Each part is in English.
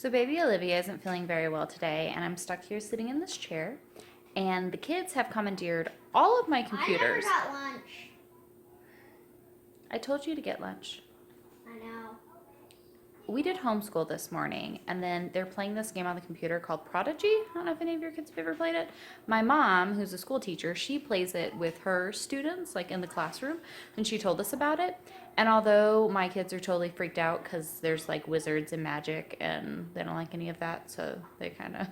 So baby Olivia isn't feeling very well today, and I'm stuck here sitting in this chair, and the kids have commandeered all of my computers. I never got lunch. I told you to get lunch. I know. We did homeschool this morning, and then they're playing this game on the computer called Prodigy. I don't know if any of your kids have ever played it. My mom, who's a school teacher, she plays it with her students, like in the classroom, and she told us about it. And although my kids are totally freaked out because there's like wizards and magic, and they don't like any of that, so they kind of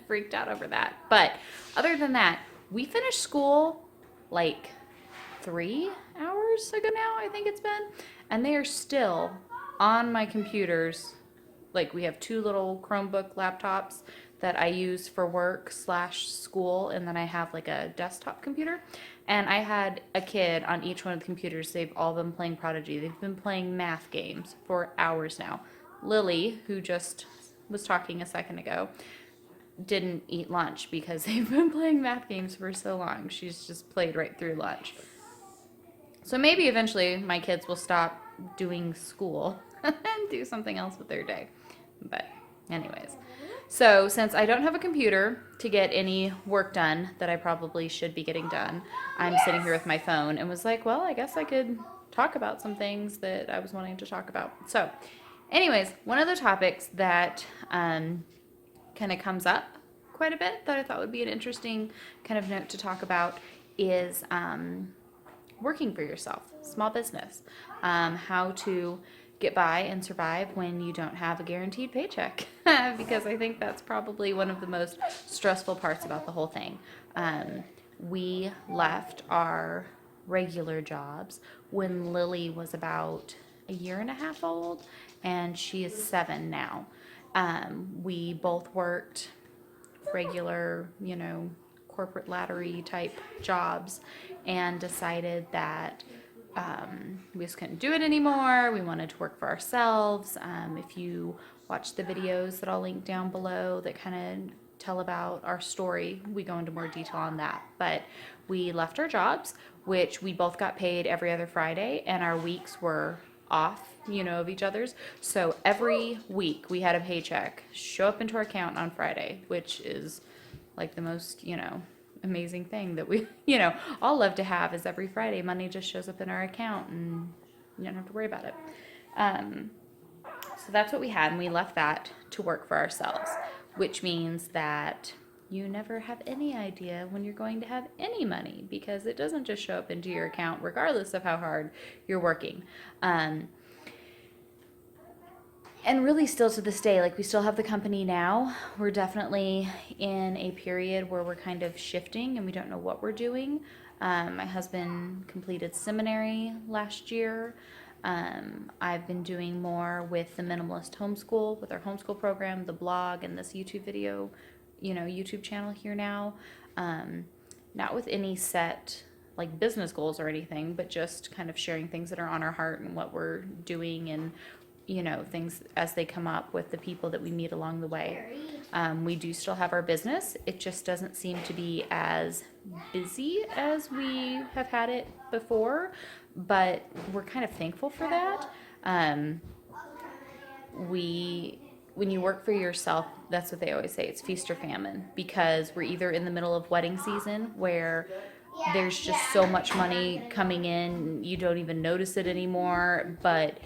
freaked out over that. But other than that, we finished school like 3 hours ago now, I think it's been, and they are still on my computers. Like, we have 2 little Chromebook laptops that I use for work / school, and then I have like a desktop computer. And I had a kid on each one of the computers. They've all been playing Prodigy. They've been playing math games for hours now. Lily, who just was talking a second ago, didn't eat lunch because they've been playing math games for so long. She's just played right through lunch. So maybe eventually my kids will stop doing school and do something else with their day. But anyways, so since I don't have a computer to get any work done that I probably should be getting done, I'm sitting here with my phone and was like, well, I guess I could talk about some things that I was wanting to talk about. So anyways, one of the topics that kind of comes up quite a bit that I thought would be an interesting kind of note to talk about is working for yourself, small business, how to get by and survive when you don't have a guaranteed paycheck, because I think that's probably one of the most stressful parts about the whole thing. We left our regular jobs when Lily was about a year and a half old, and she is 7 now. We both worked regular, corporate laddery type jobs, and decided that we just couldn't do it anymore. We wanted to work for ourselves. If you watch the videos that I'll link down below that kind of tell about our story, we go into more detail on that. But we left our jobs, which we both got paid every other Friday, and our weeks were off, of each other's. So every week we had a paycheck show up into our account on Friday, which is like the most, amazing thing that we, all love to have, is every Friday money just shows up in our account and you don't have to worry about it. So that's what we had, and we left that to work for ourselves, which means that you never have any idea when you're going to have any money, because it doesn't just show up into your account regardless of how hard you're working. And really still to this day, like, we still have the company now. We're definitely in a period where we're kind of shifting and we don't know what we're doing. My husband completed seminary last year. I've been doing more with the Minimalist Homeschool, with our homeschool program, the blog, and this YouTube video, YouTube channel here now. Not with any set like business goals or anything, but just kind of sharing things that are on our heart and what we're doing, and things as they come up with the people that we meet along the way. We do still have our business. It just doesn't seem to be as busy as we have had it before, but we're kind of thankful for that. When you work for yourself, that's what they always say, it's feast or famine, because we're either in the middle of wedding season where there's just so much money coming in, you don't even notice it anymore, but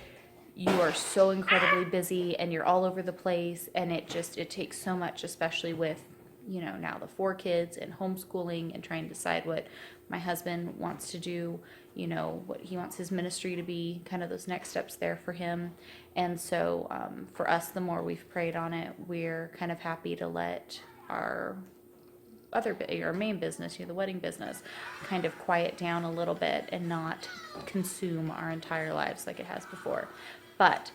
you are so incredibly busy and you're all over the place, and it takes so much, especially with, now the 4 kids and homeschooling and trying to decide what my husband wants to do, what he wants his ministry to be, kind of those next steps there for him. And so for us, the more we've prayed on it, we're kind of happy to let our main business, the wedding business, kind of quiet down a little bit and not consume our entire lives like it has before. But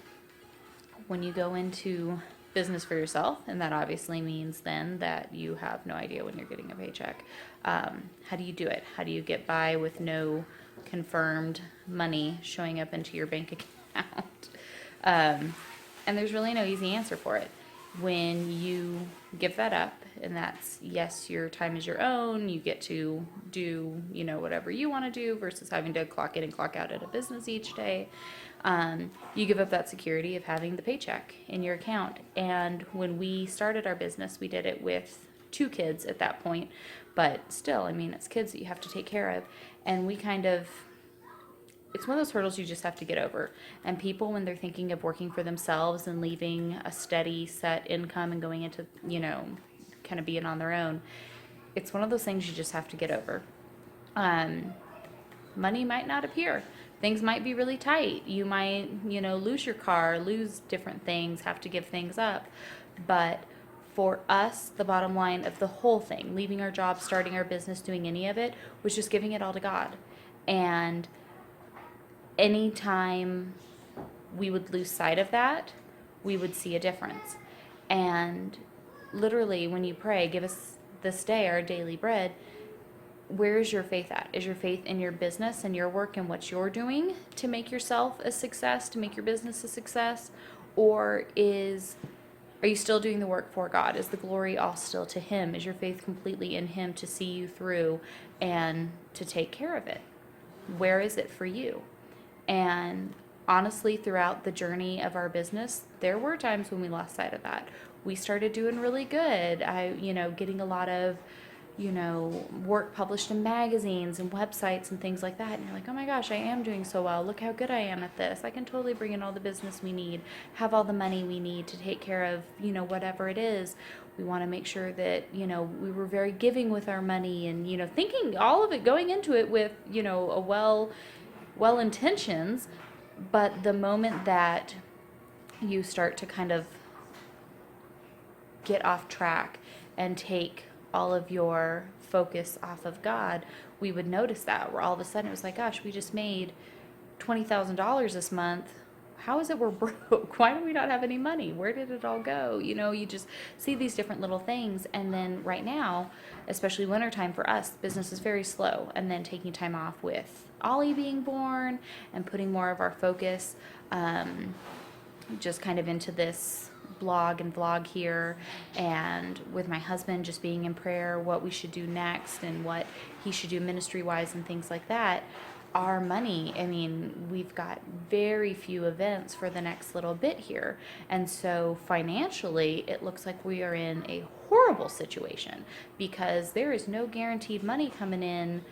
when you go into business for yourself, and that obviously means then that you have no idea when you're getting a paycheck, how do you do it? How do you get by with no confirmed money showing up into your bank account? And there's really no easy answer for it. When you give that up And that's, yes, your time is your own. You get to do, whatever you want to do versus having to clock in and clock out at a business each day. You give up that security of having the paycheck in your account. And when we started our business, we did it with 2 kids at that point, but still, it's kids that you have to take care of. And it's one of those hurdles you just have to get over. And people, when they're thinking of working for themselves and leaving a steady set income and going into, kind of being on their own, it's one of those things you just have to get over. Money might not appear. Things might be really tight. You might, lose your car, lose different things, have to give things up. But for us, the bottom line of the whole thing, leaving our job, starting our business, doing any of it, was just giving it all to God. And anytime we would lose sight of that, we would see a difference. And literally, when you pray, give us this day our daily bread, where is your faith at? Is your faith in your business and your work and what you're doing to make yourself a success, to make your business a success? Or are you still doing the work for God? Is the glory all still to Him? Is your faith completely in Him to see you through and to take care of it? Where is it for you? And honestly, throughout the journey of our business, there were times when we lost sight of that. We started doing really good. Getting a lot of, work published in magazines and websites and things like that. And you're like, oh my gosh, I am doing so well. Look how good I am at this. I can totally bring in all the business we need, have all the money we need to take care of, whatever it is. We want to make sure that, we were very giving with our money and, thinking all of it, going into it with, a well intentions. But the moment that you start to kind of get off track and take all of your focus off of God, we would notice that, where all of a sudden it was like, gosh, we just made $20,000 this month. How is it we're broke? Why do we not have any money? Where did it all go? You just see these different little things. And then right now, especially wintertime for us, business is very slow. And then taking time off with Ollie being born and putting more of our focus just kind of into this blog and vlog here, and with my husband just being in prayer, what we should do next and what he should do ministry wise and things like that. Our money, we've got very few events for the next little bit here. And so financially, it looks like we are in a horrible situation because there is no guaranteed money coming in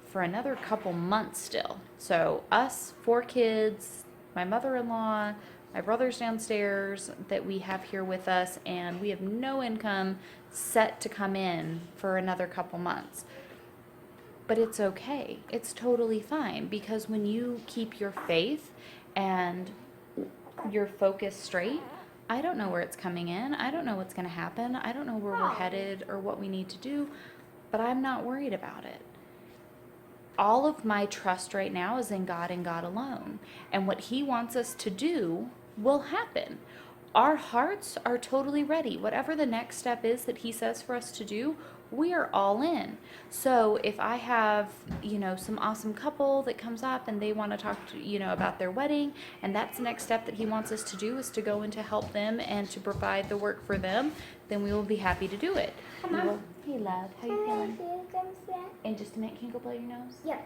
for another couple months still. So us, 4 kids, my mother-in-law, my brother's downstairs that we have here with us, and we have no income set to come in for another couple months. But it's okay. It's totally fine, because when you keep your faith and your focus straight, I don't know where it's coming in. I don't know what's going to happen. I don't know where we're headed or what we need to do, but I'm not worried about it. All of my trust right now is in God and God alone. And what He wants us to do will happen. Our hearts are totally ready. Whatever the next step is that He says for us to do, we are all in. So if I have, some awesome couple that comes up and they want to talk to, about their wedding, and that's the next step that He wants us to do, is to go in to help them and to provide the work for them, then we will be happy to do it. Hey, love, how you feeling? In just a minute, can you go blow your nose? Yeah.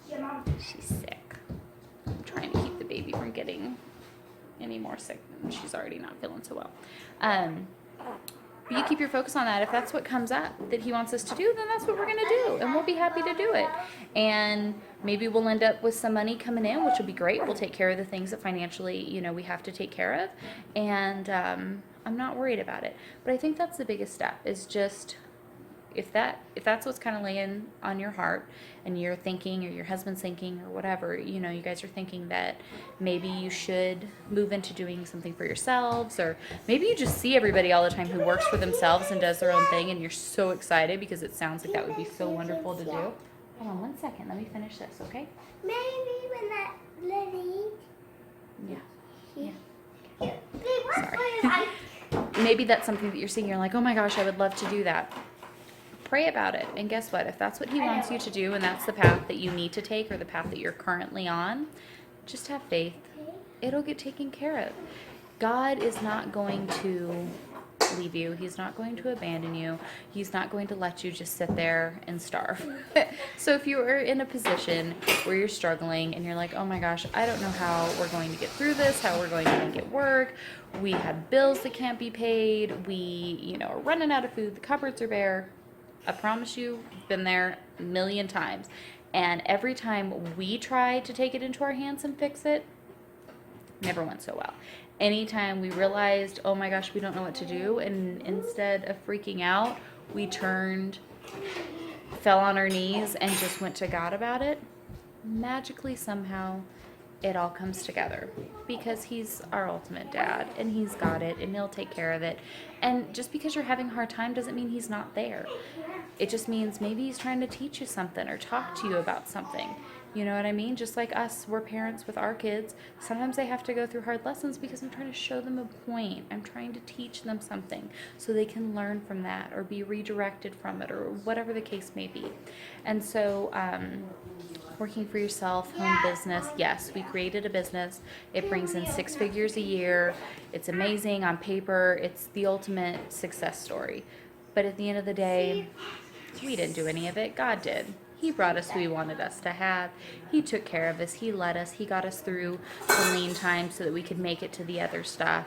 Yeah, Mom. She's sick. I'm trying to keep the baby from getting any more sick, and she's already not feeling so well. But you keep your focus on that. If that's what comes up that He wants us to do, then that's what we're going to do, and we'll be happy to do it. And maybe we'll end up with some money coming in, which will be great. We'll take care of the things that financially, we have to take care of, and I'm not worried about it. But I think that's the biggest step, is just if that's what's kind of laying on your heart, and you're thinking, or your husband's thinking, or whatever, you guys are thinking that maybe you should move into doing something for yourselves, or maybe you just see everybody all the time who works for themselves and does their own thing, and you're so excited because it sounds like that would be so wonderful to do. Hold on 1 second, let me finish this, okay? Maybe when that lady. Yeah. Sorry. Maybe that's something that you're seeing, you're like, oh my gosh, I would love to do that. Pray about it, and guess what? If that's what He wants you to do, and that's the path that you need to take, or the path that you're currently on, just have faith. It'll get taken care of. God is not going to leave you. He's not going to abandon you. He's not going to let you just sit there and starve. So if you are in a position where you're struggling and you're like, oh my gosh, I don't know how we're going to get through this, how we're going to make it work. We have bills that can't be paid. We, are running out of food. The cupboards are bare. I promise you, I've been there a million times. And every time we try to take it into our hands and fix it, never went so well. Anytime we realized, oh my gosh, we don't know what to do, and instead of freaking out, we fell on our knees and just went to God about it, magically somehow it all comes together, because he's our ultimate dad and he's got it and he'll take care of it. And just because you're having a hard time doesn't mean he's not there. It just means maybe he's trying to teach you something or talk to you about something. You know what I mean? Just like us, we're parents with our kids. Sometimes they have to go through hard lessons because I'm trying to show them a point. I'm trying to teach them something so they can learn from that or be redirected from it or whatever the case may be. And so, working for yourself, home business, yes, we created a business. It brings in 6 figures a year. It's amazing on paper. It's the ultimate success story. But at the end of the day, we didn't do any of it. God did. He brought us who he wanted us to have. He took care of us. He led us. He got us through the lean times so that we could make it to the other stuff.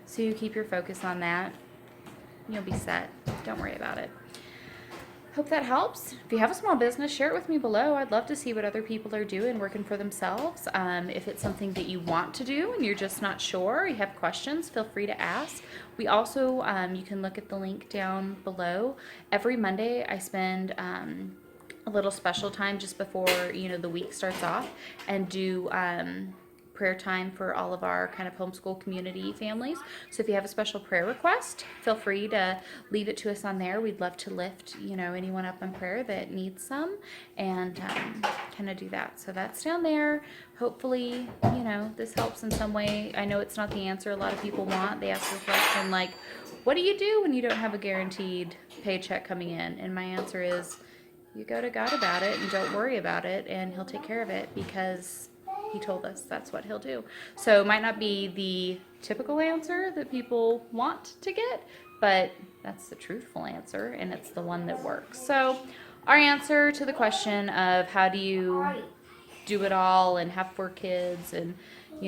So you keep your focus on that. You'll be set. Don't worry about it. Hope that helps. If you have a small business, share it with me below. I'd love to see what other people are doing, working for themselves. If it's something that you want to do and you're just not sure, you have questions, feel free to ask. We also, you can look at the link down below. Every Monday, I spend a little special time just before, the week starts off, and do prayer time for all of our kind of homeschool community families. So if you have a special prayer request, feel free to leave it to us on there. We'd love to lift, anyone up in prayer that needs some, and kind of do that. So that's down there. Hopefully, this helps in some way. I know it's not the answer a lot of people want. They ask the question like, what do you do when you don't have a guaranteed paycheck coming in? And my answer is, you go to God about it and don't worry about it, and he'll take care of it, because he told us that's what he'll do. So it might not be the typical answer that people want to get, but that's the truthful answer, and it's the one that works. So our answer to the question of how do you do it all and have 4 kids and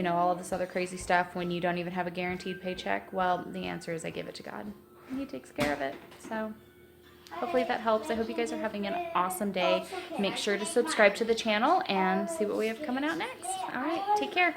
all of this other crazy stuff when you don't even have a guaranteed paycheck, well, the answer is I give it to God, and he takes care of it. So hopefully that helps. I hope you guys are having an awesome day. Make sure to subscribe to the channel and see what we have coming out next. All right, take care.